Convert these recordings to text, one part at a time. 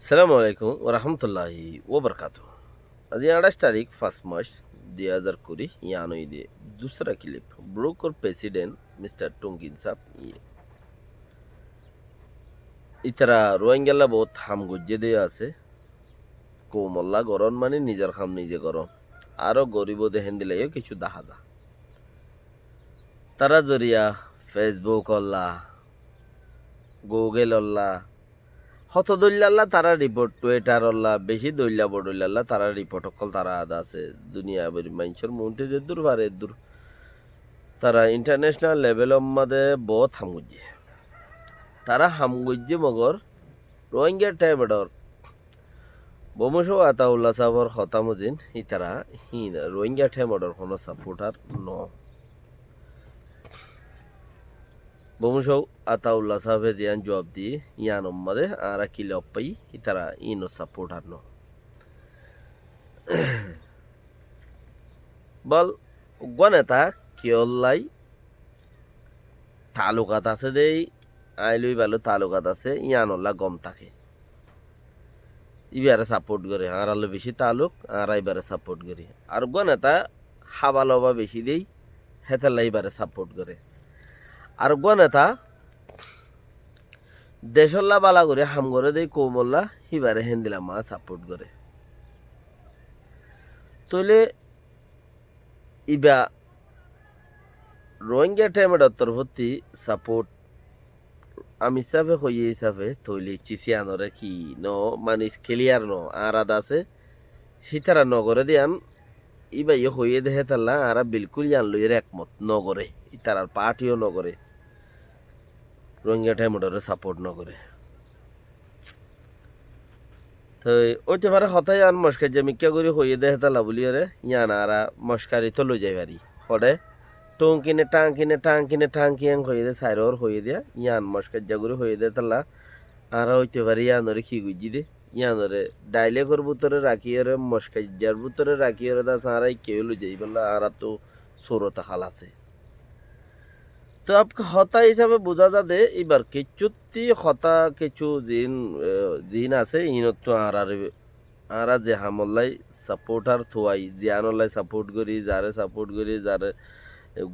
সালামু আলাইকুম ওরহামতুল্লাহি ওবরকাতু। আজি 28 তারিখ 1 মাস 2020 ইয়ানো ঈদে दूसरा क्लिप ब्रुक और प्रेसिडेंट मिस्टर टोंगिन साहब ये ইতারা রোহিঙ্গালা বহুত হাম গজ্জে দিয়ে আছে কোমল্লা গরম মানে নিজের হাম নিজে গরম আরও গরিব দেহেন দিলেও কিছু দেখা যা তারা জরিয়া ফেসবুক অল্লা গুগল অল্লা হত দৈল্লাল্লা তারা রিপোর্ট টুইটার অল্লা বেশি দৈল্লা বডৈল্লাল্লা তারা রিপোর্ট অকল তারা আদা আছে দুনিয়া মানুষের মধ্যে যে দূর পারে দূর তারা ইন্টারন্যাশনাল লেভেলের মধ্যে বহুত হামগুজ্জে তারা হামগুজ্জে মগর রোহিঙ্গা টাইমডর বমসো আতাউল্লাহ সাহর হতামুজিন ই তারা রোহিঙ্গা টাইমডর কোনো সাপোর্টার ন বমসৌ আতাউল্লাহ সাহেব জিয়ান জবাব দিয়ে ইয়ান মধ্যে আর কিলে অপ্পাই ই তারা ইনো সাপোর্টার ন বল গনেতা কিয়ল্লাই তালুকাত আছে দেই আইলুই ভালো তালুকাত আছে ইয়ানল্লা গম থাকে ইবারে সাপোর্ট করে আর আলো বেশি তালুক আর এবারে সাপোর্ট করে আর গনেতা হাবালবা বেশি দেই হেতাল্লা এবারে সাপোর্ট করে আর গনেতা দেশল্লা বালা করে হাম করে দেই কৌমল্লা হিবারে হেন্দিলা মা সাপোর্ট করে তলে ইবা রোহিঙ্গা টাইমের তরফতি সাপোর্ট আমি হিসাবে হইয়ে হিসাবে তৈলি চিসিয়ানরে কি ন মানে ক্লিয়ার ন আর আদা আছে হিতারা নগরে দিয়ান ইবা ইয়ে হইয়ে দেহে তাল্লা আর বিলকুল ইয়ান লইয়ের একমত নগরে ইতারার পার্টিও নগরে রোহিঙ্গা টাইমের সাপোর্ট নগরে তো ওইতে পারে হতাই আন মস্কার যে মিক্কা করে হইয়ে দেহে তাল্লা বলি রে ইয়ান আর মস্কারি তো লই যাই পারি হরে টং কিনে টাং কিয়াং হয়ে দে সাইরর হয়ে দিয়া ইয়ান মস্কার জাগুরে হয়ে দে তাল্লা আর হইতে পারে ইয়ানরে কি গুজি দে ইয়ানরে ডাইলেকর ভিতরে রাখিয়ে মস্কার ভিতরে রাখিয়ে দা সারাই কেউ লই যাই বললা আর তো সরতা খাল আছে তো আপকে হতা হিসাবে বোঝা যা দে এবার কিচ্ছুতি হতা কিছু জিন আছে ইনত তো আর যে হামল্লাই সাপোর্টার থোয়াই জিয়ানল্লাই সাপোর্ট করি যারে সাপোর্ট করি যারে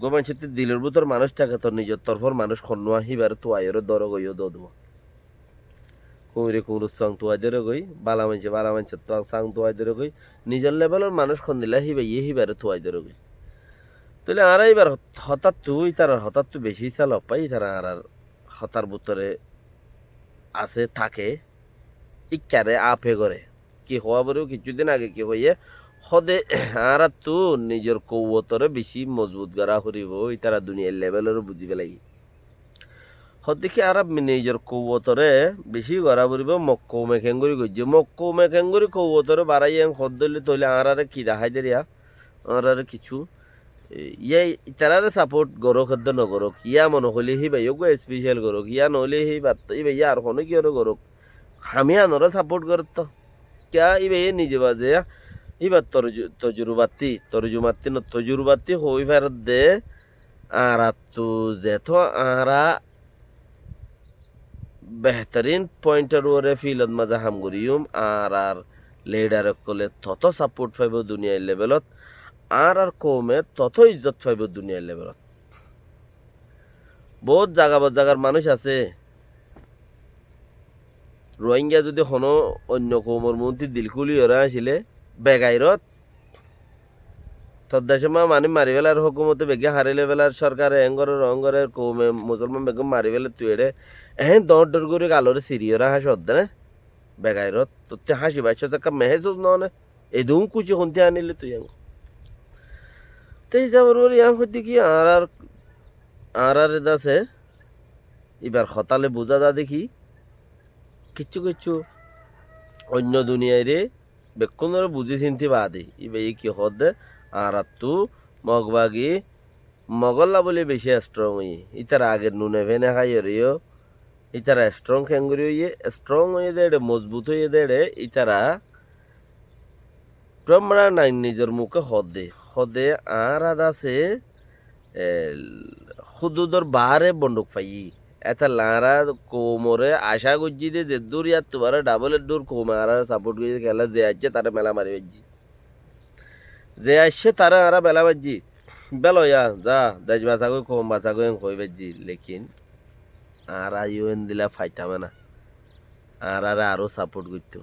গোমাংসিতে দিলের ভিতর মানুষটাকে তোর নিজের তরফর মানুষ খন্নুয়া হিবার তোয়াইরে দর গইও দব কুমড়ে সাং তোয়াই দরে গই বালা মানছে তো সাং তোয়াই দরে গই নিজের লেভেলের মানুষ খন দিলা হিবারে তোয়াই দরে গই তাহলে আর এবার হঠাৎ তো বেশি চাল পাই তারা আর হতার ভিতরে আছে থাকে ইকারে আপে করে কি হওয়া বলেও কিছুদিন আগে কি হইয়ে সদে আর তো নিজের কৌতরে বেশি মজবুত করা করিব তারা দুনিয়ার লেভেলেরও বুঝিবে লাগি সদিকে আর নিজের কৌতরে বেশি করা পড়িব মক্কৌ মেখেঙ্গুরি গজ্য মক্কৌ মেখেঙ্গুরি কৌতরে বাড়াই সদ দিলে তৈলে আর কি দেখাই দেরিয়া আর কিছু তারারে সাপোর্ট গরক খাদ্য নগরক ইয়া মনে হলে হি ভাই স্পেশাল গরক ইয়া নহলে হি বাত ই ভাই আর কোনো কি আর গরক আমি আনরা সাপোর্ট করত ক্যা ই ভাই নিজে বাজে এবার তরজুমাতি হই ফেরত দে আর তো যেত আরা বেহতরিন পয়েন্টার ওরে ফিলত মাজা হাম করিম আর লিডার কলে তত সাপোর্ট পাইব দুনিয়ার লেভেলত আর কমে তত ইজ্জত পাইব দুনিয়ার লেভেলত বহুত জাগার মানুষ আছে রোহিঙ্গা যদি কোনো অন্য কৌমর মন্ত্রী দিলকুলি ওরা আসিলে বেগাইরত তদ্দেশে মানে মারি ফেলার হুকুমতে বেগে হারিলে ফেলার সরকারে অঙ্গরের কৌমে মুসলমান বেগম মারি ফেলে তুই এড়ে দর দর করে গালোরে সিরিয়রা হাসি হদ্দে না বেগাইরত তোর হাসি বাইশ চাকা মেহেজুজ নয় এই দুম কুচি শুনতে আনিলে তুই তো হিসাবের ওর ইয়াং হইতে কি আর আছে এবার হতালে বোঝা যা দেখি কিচ্ছু অন্য দুনিয়ায় রে বেক্ষণরে বুঝি চিনতে বাদে এবার কি হদে আর তু মগবাগি মগল্লা বলে বেশি স্ট্রং হইয়ে ইতারা আগের নুনে ভেনে খাই রেও ইতারা স্ট্রং খেঙ্গুরি হইয়ে স্ট্রং হয়ে দেড়ে মজবুত হয়ে দেড়ে ইতারা ব্রহ্মরা নাই নিজের মুখে হদে আর আছে হুদুদর বাহারে বন্দুক পাই এটা লারা কোমরে আশা করছি যে দূর ইয়ার তোমার ডাবলের দূর কোমার সাপোর্ট করে খেলা যে আসছে তারা মেলা মারি বাজি যে আসছে তারা আরা মেলা বাজি বেলো ইয়া যা দেশ বাঁচা কই কম বাঁচা কই কই বাজি লেকিন আর ইউএন দিলা ফাইতামে না আর আরো সাপোর্ট করতো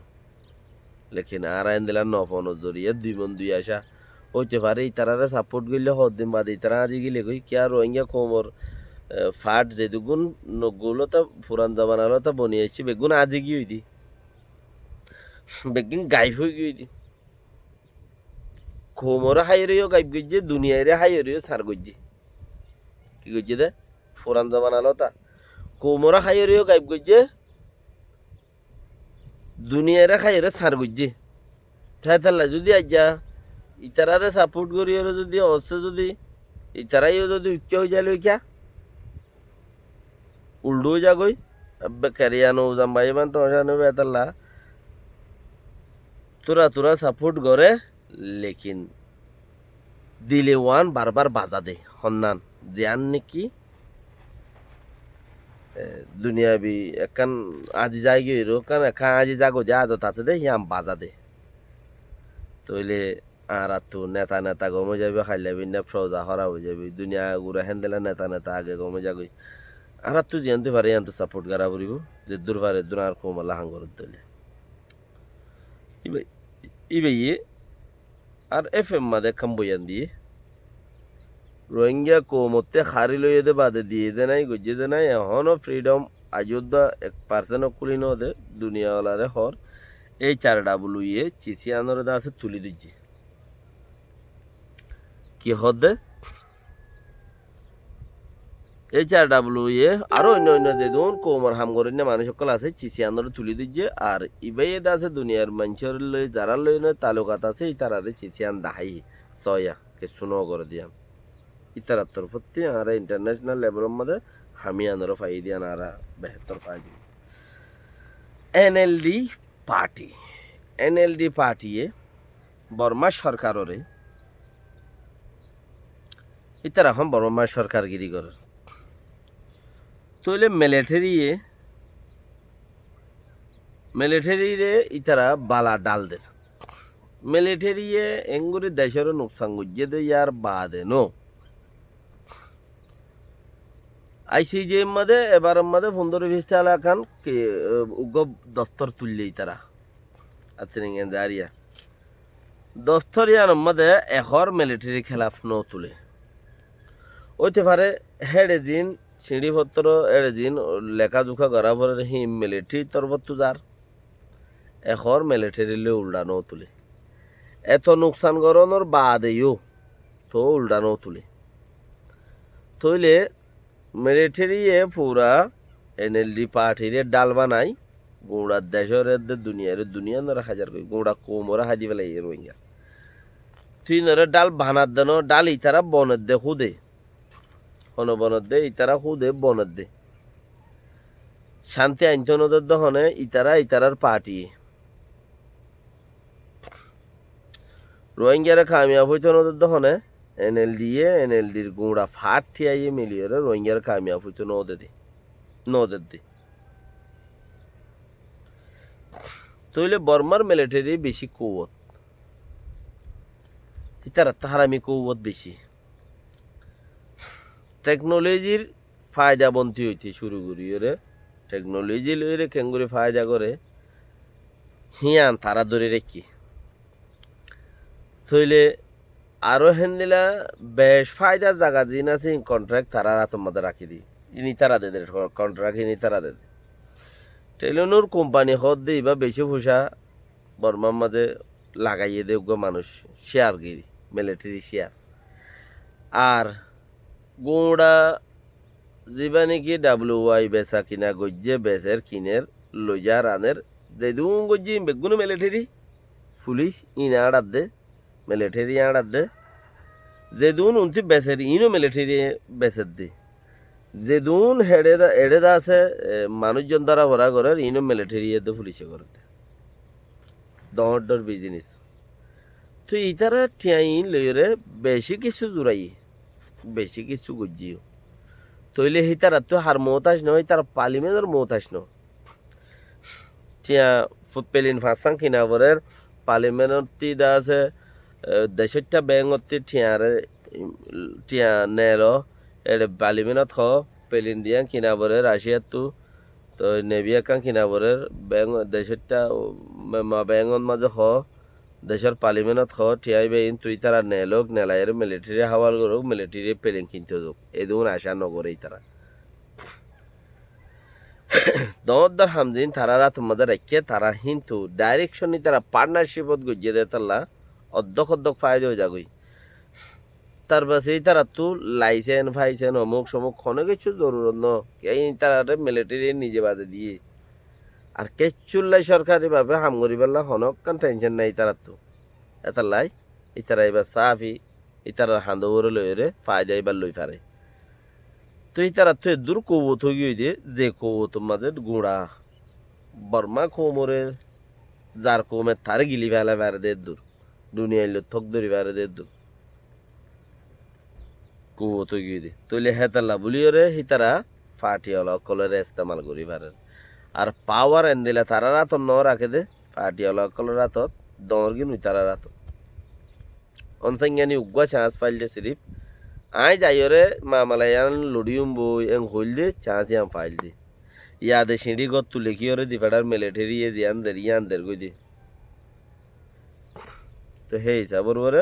লেকিন আর আইন দিলা নফন জড়িয়ে দুই মন দুই আসা হইতে পারে ইতারারে সাপোর্ট করলে হদিন বাদে ইতারা আজি গেলে কই কে আর রোহিঙ্গা কোমর ফাট যে দুগুণ নগুলো তো পুরান জমানালো তো বনিয়েছি বেগুন আজি কি হইদি বেগুন গাইব হয়ে গিয়ে কোমর হাইরেও গাইব গিয়ে দুনিয়ারে হাইরেও সার গজ্জি কি গজ্জি দে পুরান জমানালো তা কোমর হাইরেও গাইব গজ্জি দুনিয়ারে হাইরে সার গজ্জি তাই তাহলে যদি আজ্জা ইতারারে সাপোর্ট করি যদি অসে যদি ইতারাইও যদি উচ্চ হয়ে যায় লইকা উল্টো হয়ে যা গই ক্যারিয়ানো জাম্বাই মান তো জানো বেতাল্লা তোরা সাপোর্ট করে লেকিন দিলে ওয়ান বারবার বাজা দে সন্ধান জিয়ান নাকি দুনিয়াবি একান আজি যাই গিয়ে কান একা আজি যাগো দে আদত আছে দে হিয়াম বাজা দে তইলে আর তো নেতা গমে যাবি খাইলে বিনা ফ্রজা হরা হয়ে যাবি দুনিয়া গুড়া হ্যান্ডেলা নেতা আগে গমে যাগই আর তো জানতে পারে আন তো সাপোর্ট করা পড়িব যে দূর পারে দুনার কোমলা হাঙ্গর দলে ইবে আর এফএম মাদে কাম বয়ান দিয়ে রোহিঙ্গা কোমতে খারি লইয়ে দে বাদে দিয়ে দে নাই গজ্জে দে নাই এখনও ফ্রিডম আযোধ্যা 1% খুলি ন দে দুনিয়াওয়ালারে হর এই 4 ইয়ে চিসি আনরে দা আছে তুলি দিচ্ছি কি হদে এই 4 ইয়ে আরো অন্য যে দুন কোমর হাম করেন না মানুষ সকল আছে চিসি আনরে তুলি দিচ্ছে আর ইবাই দা আছে দুনিয়ার মানুষের লই যারা লই না তালুকাত আছে এই তারারে চিসি আন দাহাই সয়া কে শুনো করে দিয়াম ইতারার তরফতে আর ইন্টারন্যাশনাল লেভেলের মধ্যে হামি আনর ফাই দিয়া নারা বেহতর পাই দি এনএলডি পার্টিয়ে বর্মা সরকাররে ইতারা এখন বর্মা সরকার গিরি করে তইলে মিলিটারিরে ইতারা বালা ডাল দে মিলিটারিয়ে এঙ্গুরি দেশের নোকসান গুজিয়ে দে ইয়ার বাদে নো আইসিজে মধ্যে এবারের মধ্যে 15-20 এলাকান উগ্র দফতর তুললেই তারা আছেন জারিয়া দফতরিয়ার মধ্যে এহর মিলিটারি খেলাফ ন তুলে ওইতে পারে হেডে জিন সিঁড়িপত্র এড়ে জিন লেখাজোখা করা পরে হি মিলিটারি তরফত যার এহর মিলিটারি লে উল্টানো তুলে এত নোকসান গরনোর বাদেও তো উল্টানো তুলে তইলে মিলিটারিয়ে পুরা এনএলডি পার্টিরে ডাল বানাই গোড়ার দেশের দুনিয়া নরা হাজার কই গোড়া কোমরা হাদি পেলাই রোহিঙ্গা তুই নরে ডাল বানার দেন ডাল ইতারা বনের দে খুদে হন বনের দে ইতারা খুদে বনের দে শান্তি আইনতনদের দহনে ইতারার পার্টি রোহিঙ্গারা কামিয়াব হইত নদের দহনে এনএলডির গুঁড়া ফাট ঠিয়াইয়ে মিলিয়ে রোহিঙ্গার কামিয়াব হইতো নদের দে তইলে বর্মার মিলিটারি বেশি কৌত ইতারা তাহারামি কৌত বেশি টেকনোলজির ফায়দাবন্তি হইতে শুরু করি ওরে টেকনোলজি লইরে কেঙ্গুরি ফায়দা করে হিয়ান তারা ধরে রেখি তইলে আরো হেন্দিলা বেশ ফায়দা জায়গা জিন আছে কন্ট্রাক্ট তারা রাতের মধ্যে রাখি দিই ইনি তারা দে কন্ট্রাক্ট ইনি তারা দে টেলিনোর কোম্পানি হদ দিই বা বেশি পয়সা বর্মার মাঝে লাগাইয়ে দেব মানুষ শেয়ার গিরি মিলিটারি শেয়ার আর গোড়া যেবা নাকি WY বেচা কিনা গজ্জে বেচের কিনের লইজা রানের যেদুন গজ্জি বেগুনো মিলিটারি পুলিশ ইনা আড়াত দে মিলিটারি আড়াত দে যেদুন উনতি বেচের ইনো মিলিটারি বেচের দে যেদুন এড়ে আছে মানুষজন দ্বারা ভরা করে ইনো মিলিটারি দে পুলিশে করে দে দর বিজনেস তো ইতারা টিয়াইন লইরে বেশি কিছু জুড়াই বেশি কিছু গজ্জিও তৈলে হি তারা তো হার মহতাজ নয় তারা পার্লিমেন্টের মহতাজ ন টিয়া পেলিন ফাঁসাং কিনাবরের পার্লিমেন্টর তি দা আছে দেশটা ব্যাংকতে টিয়া নেল এড়ে পার্লিমেন্টত খ পেলিন দিয়া কিনাবরে রাশিয়ার তো নেভিয়া কাং কিনাবরের ব্যাংক দেশটা ব্যাংকর মাঝে খ দেশের পার্লিমেন্টত খ টিয়াই বেইন তুই তারা নেলক নেলাইয়ের মিলিটারি হাওয়াল করুক মিলিটারি পেলিন কিনতে যোগ এই দুগুণ আশা নগরেই তারা দমদ্দার হামজিন তারারা তোমাদের রেখে তারা কিন্তু ডাইরেকশনই তারা পার্টনারশিপত গজিয়ে দেয় তাল্লা অধ্যক্ষ ফায়দা হয়ে যাগই তার পাশে তারা তো লাইসেন্স ফাইসেন অমুক সমুক কোনো কিছু জরুরত ন এই তারা মিলিটারি নিজে বাজে দিয়ে আর কেচুল্লাই সরকারি ভাবে হাম করি পেলা হনক কান টেনশন নাই তারা তো এটা লাই ইতারা এবার সাফি ইতারা হান্দরে লইরে ফায়দা এবার লই পারে তো ইতারা তো দূর কৌবত হয়ে গিয়ে দিয়ে যে কৌবত মাঝে গুঁড়া বর্মা কোমরে যার কোমে তারে গিলি ফেলা বেড়ে দের দূর দুনিয়া এলো থক ধরি বেড়ে দের দূর কৌবত হয়ে গিয়ে দিয়ে তৈলে হেতাল্লা বলিওরে হিতারা ফাটিওয়ালা কলের ইস্তেমাল করি পারেন আর পাওয়ার এন দিলে তারা রাত ন রাখে দে পাটিওয়ালা কলের রাতত দর গিন তারা রাত অনসাঙ্গানি উগুয়া চান্স পাইলে সিরিপ আই যাইরে মামালায়ান লড়িউম বই এং হইল দে চান্স ইয়াম ফাইল দে ইয়াদে সিঁড়ি গত তুলে কি ওরে দিফাডার মিলিটারি এ ইয়ান দের গই দে তো হে হিসাবর বরে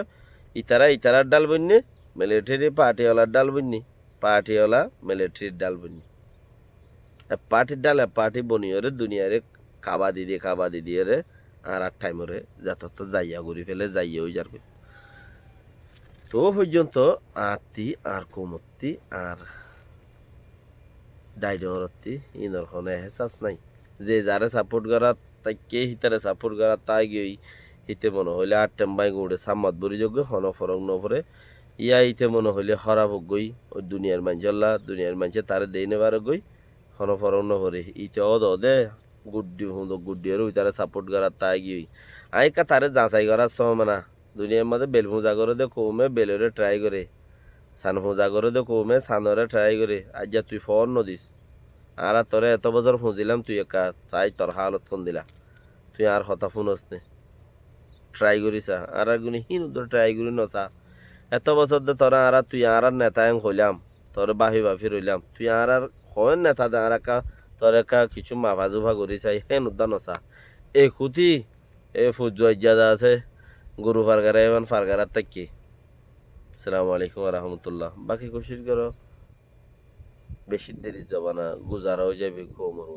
ইতারার ডাল বন্যে মিলিটারি পার্টিওয়ালার ডাল বন্যে পার্টিওয়ালা মিলিটারির ডাল বন্যে পার্টির ডাল পার্টি বনিয়রে দুনিয়ারে খাবা দিয়ে রে আর টাইমরে যাতায়াত যাইয়া ঘুরি ফেলে যাইয়া ওই যার তো পর্যন্ত আত্মি আর কোমত্তি আর ডাইডরত্তি ইনর খনে হেসাস নাই যে যারে সাপোর্ট করা তাই কে হিতারে সাপোর্ট করা তাই গিয়ে হিতে মনে হইলে আর টেম্বাই গুড়ে সাম্মাত বরি যোগ্য হন ফরক নপরে ইয়া ইতে মনে হইলে খারাপ হোক গই ওই দুনিয়ার মানুষে তারে দেই নেবার গই হন ফরক নপরে ইতে দে গুড্ডি ওই তারে সাপোর্ট করা তাই গিয়ে আইকা তারে যাচাই করার সমানা দুনিয়ার মধ্যে বেল পূজা করে দে কৌমে বেলরে ট্রাই করে সান পূজা করে দে কৌমে সানরে ট্রাই করে আজ যা তুই ফোন নদিস আর তোরে এত বছর ফুঁজিলাম তুই একা চাই তোর হালত কোন দিলা তুই আর হতা ফুনস নে ট্রাই করিসা আর গুনি হিন ট্রাই করি নসা এত বছর দে তোরা আর তুই আর নেতা হইলাম তোর বাহি রইলাম তুই আর হয় নেতা দে আর একা তোর একা কিছু মাফা জুফা করি চাই হেন উদ্দা নসা এই খুঁতি এ ফুজ ইজাদা আছে গরু ফারগারা এমন ফারগারার তাকি আসসালামু আলাইকুম রহমতুল্লাহ বাকি কোশিশ করো বেশি দেরি যাবা না গুজারা হয়ে যাবে কোমর